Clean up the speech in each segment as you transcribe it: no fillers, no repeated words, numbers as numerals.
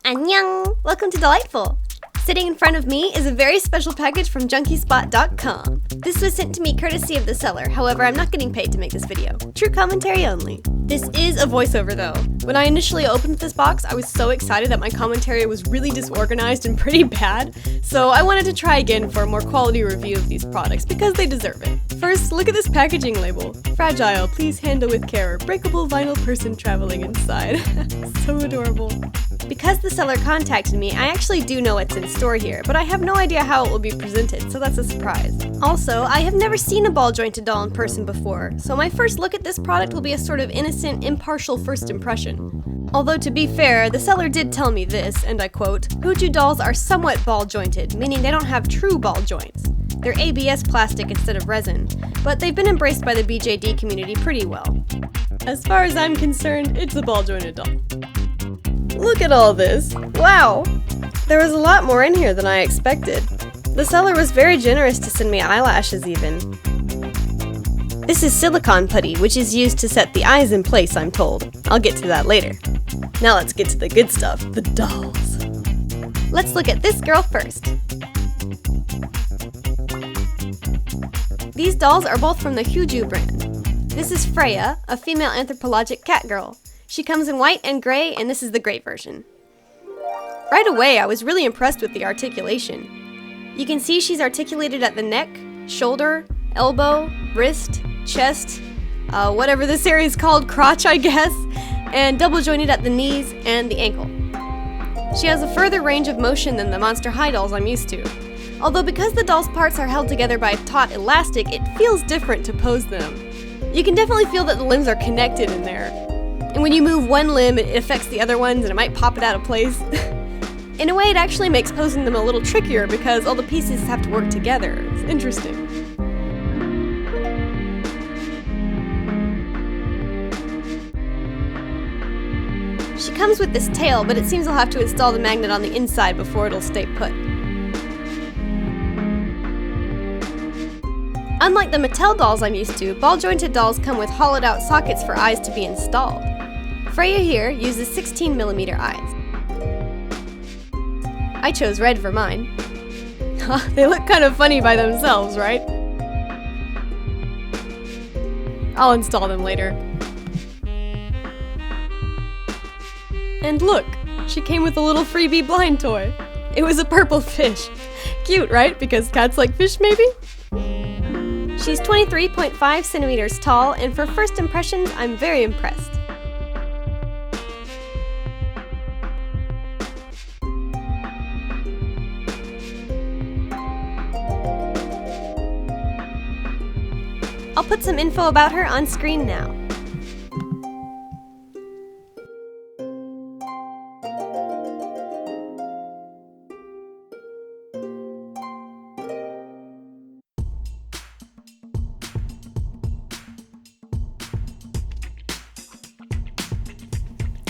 Annyeong! Welcome to Delightful! Sitting in front of me is a very special package from Junkyspot.com. This was sent to me courtesy of the seller, however I'm not getting paid to make this video. True commentary only. This is a voiceover though. When I initially opened this box, I was so excited that my commentary was really disorganized and pretty bad, so I wanted to try again for a more quality review of these products because they deserve it. First, look at this packaging label. Fragile, please handle with care. Breakable vinyl person traveling inside. So adorable. Because the seller contacted me, I actually do know what's in store here, but I have no idea how it will be presented, so that's a surprise. Also, I have never seen a ball-jointed doll in person before, so my first look at this product will be a sort of innocent, impartial first impression. Although to be fair, the seller did tell me this, and I quote, "Hujoo dolls are somewhat ball-jointed, meaning they don't have true ball joints. They're ABS plastic instead of resin, but they've been embraced by the BJD community pretty well. As far as I'm concerned, it's a ball-jointed doll." Look at all this! Wow! There was a lot more in here than I expected. The seller was very generous to send me eyelashes even. This is silicone putty, which is used to set the eyes in place, I'm told. I'll get to that later. Now let's get to the good stuff, the dolls. Let's look at this girl first. These dolls are both from the Hujoo brand. This is Freya, a female anthropologic cat girl. She comes in white and gray, and this is the gray version. Right away, I was really impressed with the articulation. You can see she's articulated at the neck, shoulder, elbow, wrist, chest, whatever this area is called, crotch I guess, and double jointed at the knees and the ankle. She has a further range of motion than the Monster High dolls I'm used to. Although because the doll's parts are held together by a taut elastic, it feels different to pose them. You can definitely feel that the limbs are connected in there. And when you move one limb, it affects the other ones and it might pop it out of place. In a way, it actually makes posing them a little trickier because all the pieces have to work together. It's interesting. She comes with this tail, but it seems I'll have to install the magnet on the inside before it'll stay put. Unlike the Mattel dolls I'm used to, ball-jointed dolls come with hollowed-out sockets for eyes to be installed. Freya here uses 16mm eyes. I chose red for mine. They look kind of funny by themselves, right? I'll install them later. And look, she came with a little freebie blind toy. It was a purple fish. Cute, right? Because cats like fish, maybe? She's 23.5 centimeters tall, and for first impressions, I'm very impressed. I'll put some info about her on screen now.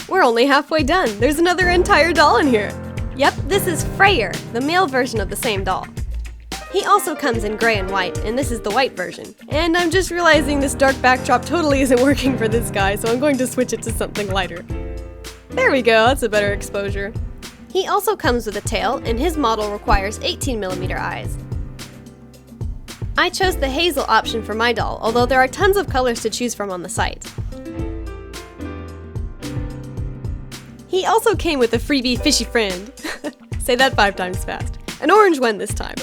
We're only halfway done. There's another entire doll in here. Yep, this is Freyr, the male version of the same doll. He also comes in gray and white, and this is the white version. And I'm just realizing this dark backdrop totally isn't working for this guy, so I'm going to switch it to something lighter. There we go, that's a better exposure. He also comes with a tail, and his model requires 18mm eyes. I chose the hazel option for my doll, although there are tons of colors to choose from on the site. He also came with a freebie fishy friend. Say that 5 times fast. An orange one this time.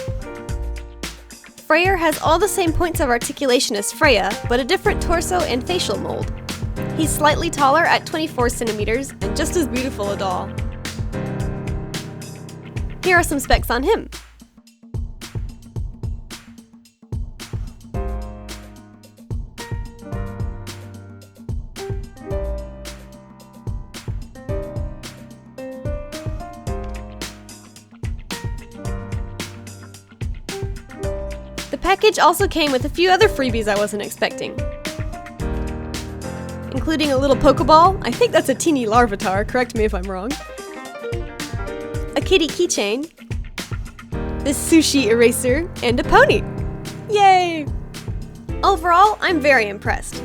Freyr has all the same points of articulation as Freya, but a different torso and facial mold. He's slightly taller at 24 centimeters and just as beautiful a doll. Here are some specs on him. The package also came with a few other freebies I wasn't expecting, including a little Pokeball, I think that's a teeny Larvitar, correct me if I'm wrong, a kitty keychain, this sushi eraser, and a pony. Yay! Overall, I'm very impressed.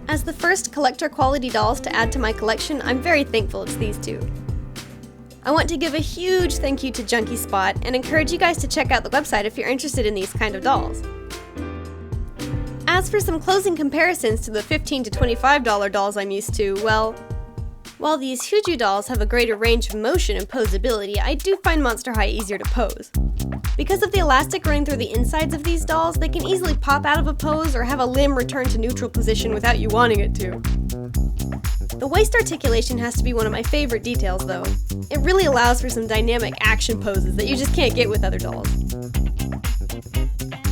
As the first collector quality dolls to add to my collection, I'm very thankful it's these two. I want to give a huge thank you to Junkyspot and encourage you guys to check out the website if you're interested in these kind of dolls. As for some closing comparisons to the $15 to $25 dolls I'm used to, well, while these Hujoo dolls have a greater range of motion and posability, I do find Monster High easier to pose. Because of the elastic running through the insides of these dolls, they can easily pop out of a pose or have a limb return to neutral position without you wanting it to. The waist articulation has to be one of my favorite details though. It really allows for some dynamic action poses that you just can't get with other dolls.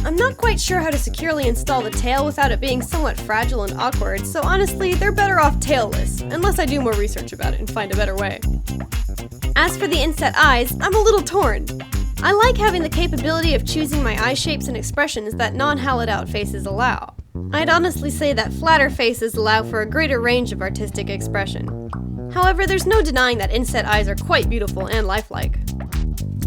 I'm not quite sure how to securely install the tail without it being somewhat fragile and awkward, so honestly, they're better off tailless, unless I do more research about it and find a better way. As for the inset eyes, I'm a little torn. I like having the capability of choosing my eye shapes and expressions that non-hollowed out faces allow. I'd honestly say that flatter faces allow for a greater range of artistic expression. However, there's no denying that inset eyes are quite beautiful and lifelike.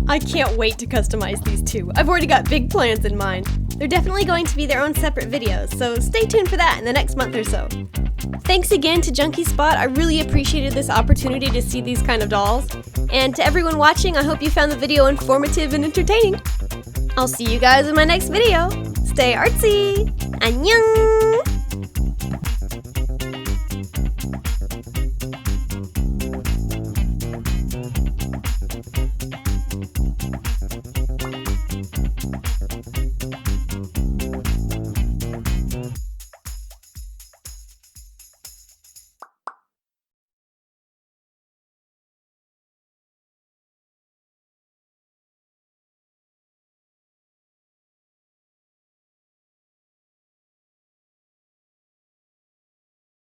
I can't wait to customize these two. I've already got big plans in mind. They're definitely going to be their own separate videos, so stay tuned for that in the next month or so. Thanks again to Junkyspot. I really appreciated this opportunity to see these kind of dolls. And to everyone watching, I hope you found the video informative and entertaining. I'll see you guys in my next video. Stay artsy! 안녕!